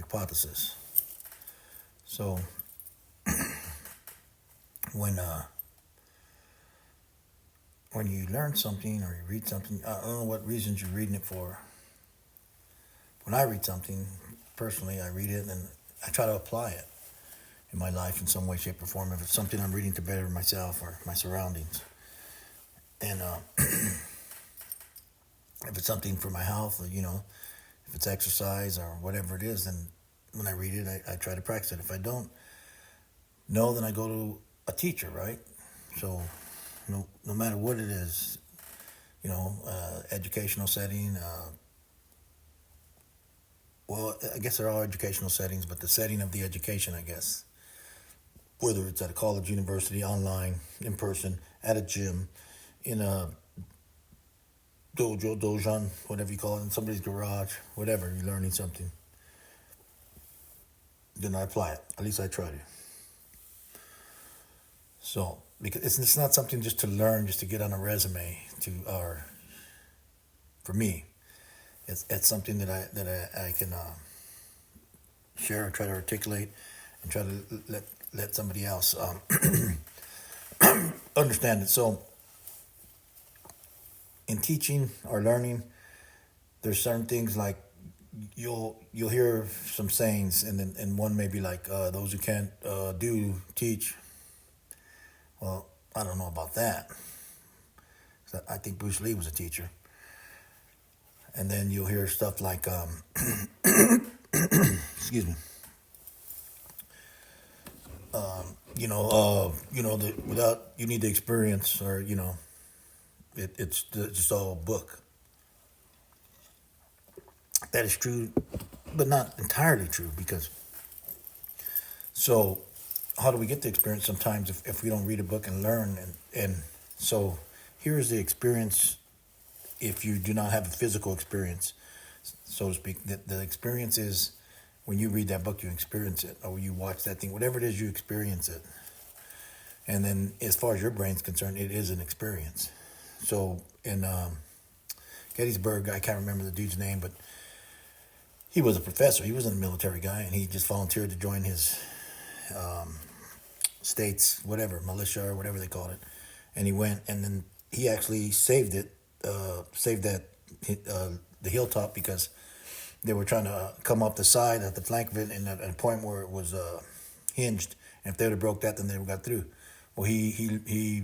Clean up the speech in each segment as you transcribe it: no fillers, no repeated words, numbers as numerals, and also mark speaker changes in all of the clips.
Speaker 1: Vicpothesis. So when you learn something or you read something, I don't know what reasons you're reading it for. When I read something, personally, I read it and I try to apply it in my life in some way, shape, or form. If it's something I'm reading to better myself or my surroundings, and if it's something for my health, or, if it's exercise or whatever it is, then when I read it, I try to practice it. If I don't know, then I go to a teacher, right? So no matter what it is, educational setting. Well, I guess they're all educational settings, but the setting of the education, I guess, whether it's at a college, university, online, in person, at a gym, in a dojan, whatever you call it, in somebody's garage, whatever, you're learning something, then I apply it. At least I try to. So, because it's not something just to learn, just to get on a resume, or for me, it's something that I can share and try to articulate and try to let somebody else understand it. So, in teaching or learning, there's certain things like you'll hear some sayings, and one may be like, those who can't teach. Well, I don't know about that. I think Bruce Lee was a teacher. And then you'll hear stuff like, excuse me, without, you need the experience, or, it's just all a book. That is true, but not entirely true, because, so how do we get the experience sometimes if we don't read a book and learn? And so here's the experience if you do not have a physical experience, so to speak. The experience is when you read that book, you experience it, or you watch that thing, whatever it is, you experience it. And then as far as your brain's concerned, it is an experience. So in Gettysburg, I can't remember the dude's name, but he was a professor. He wasn't a military guy, and he just volunteered to join his state's whatever, militia or whatever they called it. And he went, and then he actually saved the hilltop, because they were trying to come up the side at the flank of it, and at a point where it was hinged. And if they would have broke that, then they would have got through. Well, he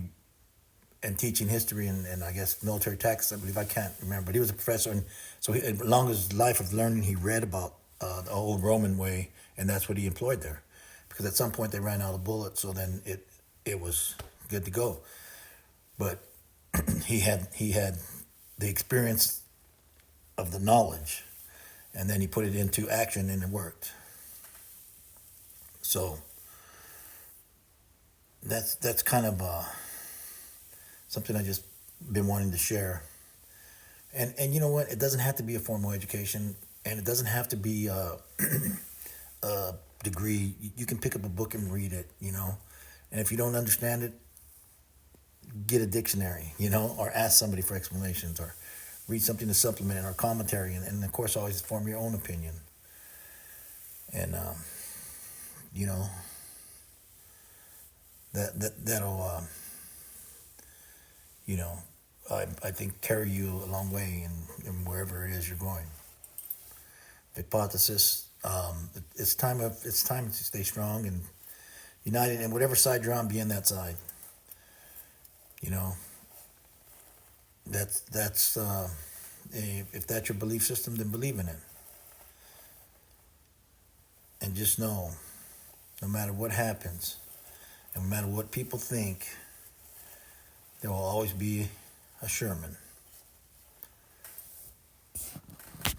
Speaker 1: and teaching history and I guess military tactics, I believe, I can't remember, but he was a professor, and so along his life of learning, he read about the old Roman way, and that's what he employed there, because at some point they ran out of bullets, so then it was good to go. But he had the experience of the knowledge, and then he put it into action, and it worked. So that's kind of something I just been wanting to share. And you know what? It doesn't have to be a formal education, and it doesn't have to be a degree. You can pick up a book and read it, And if you don't understand it, get a dictionary, or ask somebody for explanations, or read something to supplement it, or commentary, and of course always form your own opinion. And that'll I think carry you a long way in wherever it is you're going. Vicpothesis. It's time to stay strong and united, and whatever side you're on, be in that side. That's if that's your belief system, then believe in it, and just know, no matter what happens, and no matter what people think, there will always be a Sherman.